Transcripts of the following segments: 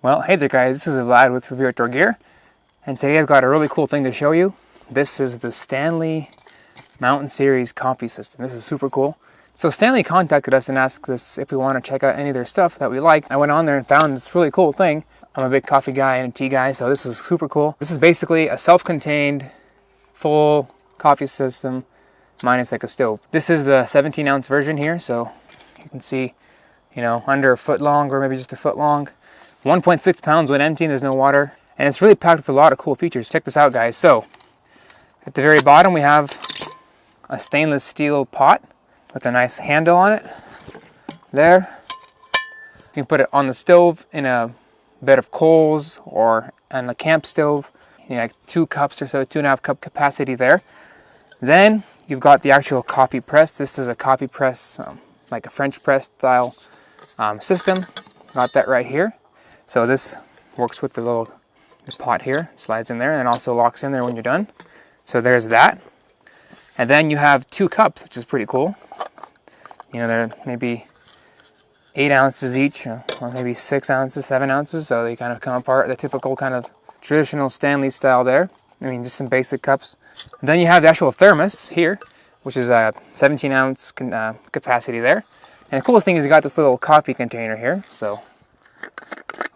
Well, hey there guys, this is Vlad with Review Outdoor Gear, and today I've got a really cool thing to show you. This is the Stanley Mountain Series coffee system. This is super cool. So Stanley contacted us and asked us if we want to check out any of their stuff that we like. I went on there and found this really cool thing. I'm a big coffee guy and a tea guy, so this is super cool. This is basically a self-contained full coffee system minus like a stove. This is the 17-ounce version here, so you can see, you know, under a foot long or maybe just a foot long. 1.6 pounds when empty, and there's no water. And it's really packed with a lot of cool features. Check this out, guys. So, at the very bottom we have a stainless steel pot with a nice handle on it. There. You can put it on the stove, in a bed of coals, or on a camp stove. You know, like 2 cups or so, 2.5 cup capacity there. Then, you've got the actual coffee press. This is a coffee press, like a French press style system. Got that right here. So this works with the pot here. It slides in there and also locks in there when you're done. So there's that. And then you have 2 cups, which is pretty cool. You know, they're maybe 8 ounces each, or maybe 6 ounces, 7 ounces. So they kind of come apart, the typical kind of traditional Stanley style there. I mean, just some basic cups. And then you have the actual thermos here, which is a 17-ounce capacity there. And the coolest thing is you got this little coffee container here. So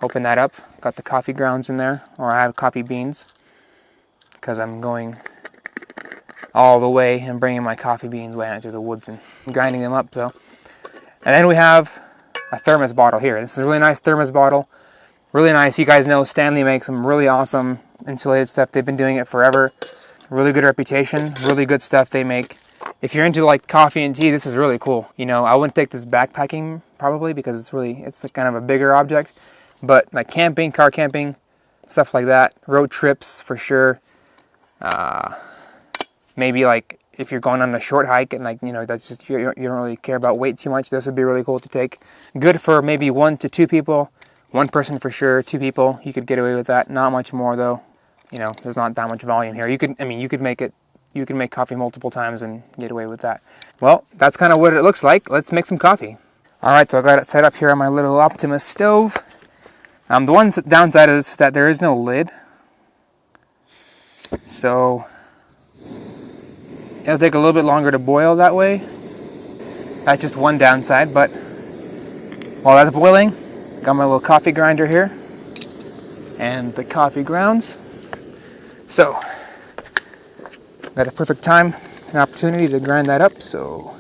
open that up. Got the coffee grounds in there, or I have coffee beans because I'm going all the way and bringing my coffee beans way out to the woods and grinding them up. So, and then we have a thermos bottle here. This is a really nice thermos bottle. Really nice. You guys know Stanley makes some really awesome insulated stuff. They've been doing it forever. Really good reputation. Really good stuff they make. If you're into like coffee and tea, this is really cool. You know, I wouldn't take this backpacking probably because it's like kind of a bigger object. But like camping, car camping, stuff like that, road trips for sure. Maybe like if you're going on a short hike and like, you know, that's just, you don't really care about weight too much, this would be really cool to take. Good for maybe 1 to 2 people. 1 person for sure, 2 people, you could get away with that. Not much more though. You know, there's not that much volume here. You could make coffee multiple times and get away with that. Well, that's kind of what it looks like. Let's make some coffee. All right, so I got it set up here on my little Optimus stove. The one downside is that there is no lid. So it'll take a little bit longer to boil that way. That's just one downside, but while that's boiling, got my little coffee grinder here and the coffee grounds. So got a perfect time and opportunity to grind that up, so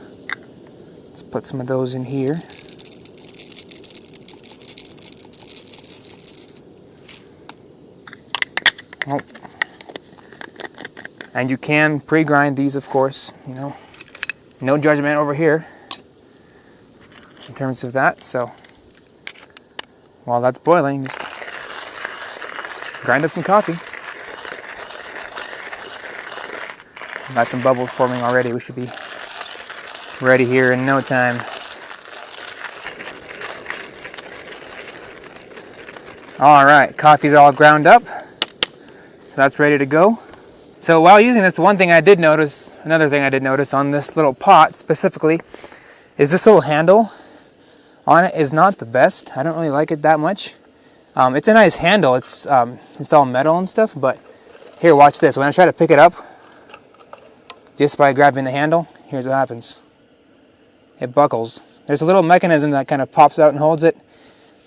let's put some of those in here. Oh. And you can pre-grind these, of course, you know, no judgment over here in terms of that. So while that's boiling, just grind up some coffee. Got some bubbles forming already. We should be ready here in no time. All right, coffee's all ground up. So that's ready to go. So while using this, another thing I did notice on this little pot specifically is this little handle on it is not the best. I don't really like it that much. It's a nice handle. It's all metal and stuff, but here, watch this. When I try to pick it up, just by grabbing the handle, here's what happens. It buckles. There's a little mechanism that kind of pops out and holds it,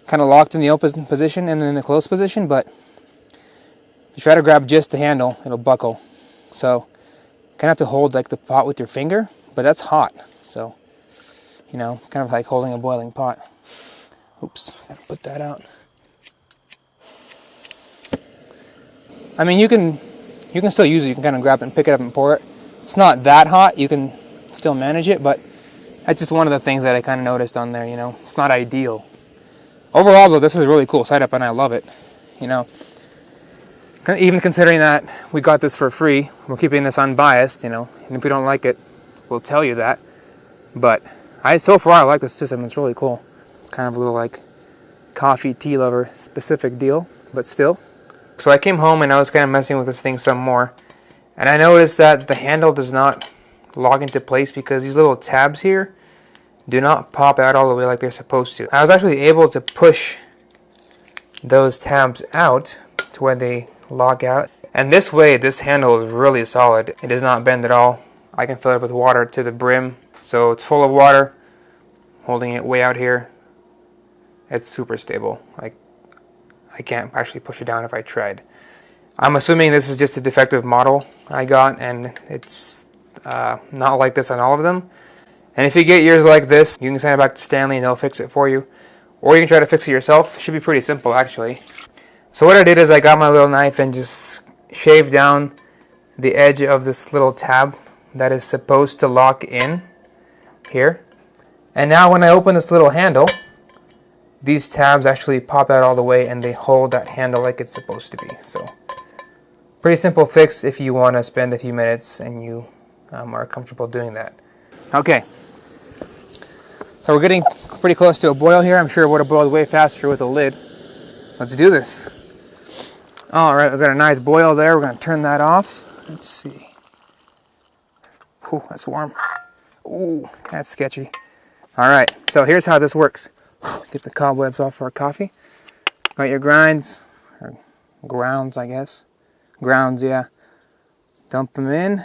kind of locked in the open position and then in the closed position, but if you try to grab just the handle, it'll buckle. So, you kind of have to hold like the pot with your finger, but that's hot. So, you know, kind of like holding a boiling pot. Oops, gotta put that out. I mean, you can still use it. You can kind of grab it and pick it up and pour it. It's not that hot. You can still manage it, but that's just one of the things that I kind of noticed on there, you know. It's not ideal. Overall, though, this is a really cool setup, and I love it. You know, even considering that we got this for free, we're keeping this unbiased, you know, and if we don't like it, we'll tell you that. But so far, I like this system. It's really cool. It's kind of a little, like, coffee, tea lover specific deal, but still. So I came home, and I was kind of messing with this thing some more. And I noticed that the handle does not log into place because these little tabs here do not pop out all the way like they're supposed to. I was actually able to push those tabs out to where they lock out. And this way, this handle is really solid. It does not bend at all. I can fill it with water to the brim. So it's full of water, holding it way out here. It's super stable. Like, I can't actually push it down if I tried. I'm assuming this is just a defective model I got, and it's not like this on all of them. And if you get yours like this, you can send it back to Stanley and they'll fix it for you. Or you can try to fix it yourself. It should be pretty simple, actually. So what I did is I got my little knife and just shaved down the edge of this little tab that is supposed to lock in here. And now when I open this little handle, these tabs actually pop out all the way and they hold that handle like it's supposed to be. So pretty simple fix if you want to spend a few minutes and you are comfortable doing that. Okay, so we're getting pretty close to a boil here. I'm sure it would have boiled way faster with a lid. Let's do this. All right, we've got a nice boil there. We're going to turn that off. Let's see. Ooh, that's warm. Ooh, that's sketchy. All right, so here's how this works. Get the cobwebs off our coffee. Got your grinds, or grounds, I guess. Grounds, yeah. Dump them in.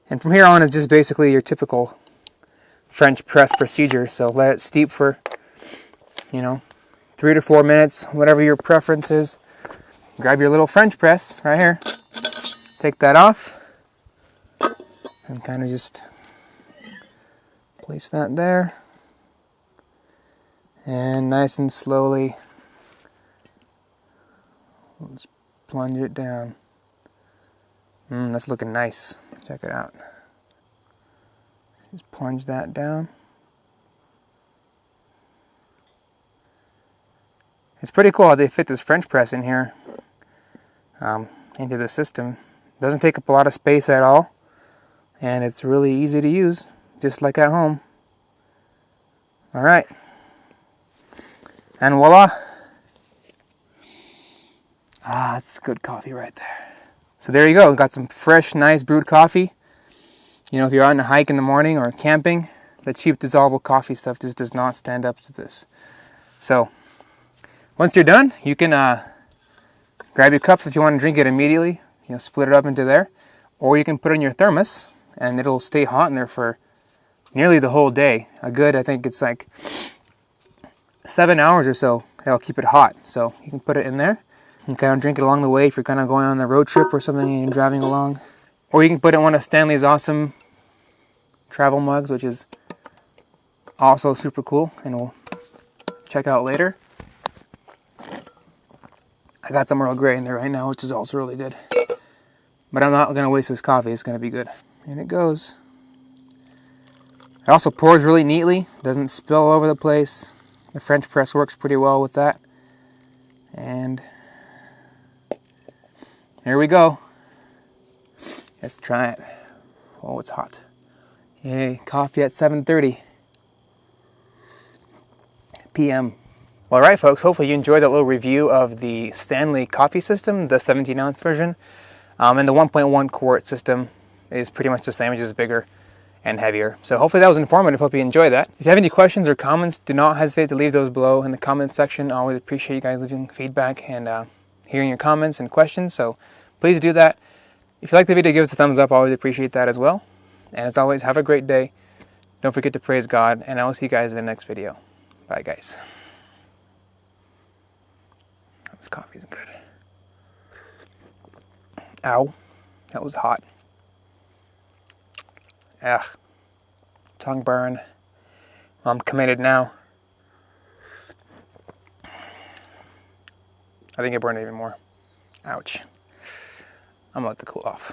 And from here on, it's just basically your typical French press procedure. So let it steep for, 3 to 4 minutes, whatever your preference is. Grab your little French press right here. Take that off. And kind of just place that there. And nice and slowly, let's plunge it down. That's looking nice. Check it out. Just plunge that down. It's pretty cool how they fit this French press in here into the system. Doesn't take up a lot of space at all, and it's really easy to use, just like at home. All right, and voila. That's good coffee right there. So there you go. Got some fresh, nice brewed coffee. If you're out on a hike in the morning or camping, the cheap dissolvable coffee stuff just does not stand up to this. So once you're done, you can grab your cups if you want to drink it immediately. Split it up into there, or you can put it in your thermos, and it'll stay hot in there for nearly the whole day. I think it's like 7 hours or so. It'll keep it hot, so you can put it in there. You can kind of drink it along the way if you're kind of going on a road trip or something and you're driving along. Or you can put it in one of Stanley's awesome travel mugs, which is also super cool, and we'll check out later. I got some Earl Grey in there right now, which is also really good. But I'm not going to waste this coffee. It's going to be good. And it goes. It also pours really neatly. Doesn't spill all over the place. The French press works pretty well with that. And here we go. Let's try it. Oh, it's hot. Yay, coffee at 7:30 p.m. Well, alright folks, hopefully you enjoyed that little review of the Stanley coffee system, the 17-ounce version. And the 1.1 quart system is pretty much the same, it's just bigger and heavier. So hopefully that was informative. Hope you enjoyed that. If you have any questions or comments, do not hesitate to leave those below in the comments section. I always appreciate you guys leaving feedback and hearing your comments and questions, so please do that. If you like the video, give us a thumbs up. I always appreciate that as well. And as always, have a great day. Don't forget to praise God, and I will see you guys in the next video. Bye, guys. This coffee's good. Ow. That was hot. Ugh. Tongue burn. I'm committed now. I think it burned even more. Ouch. I'm gonna let it cool off.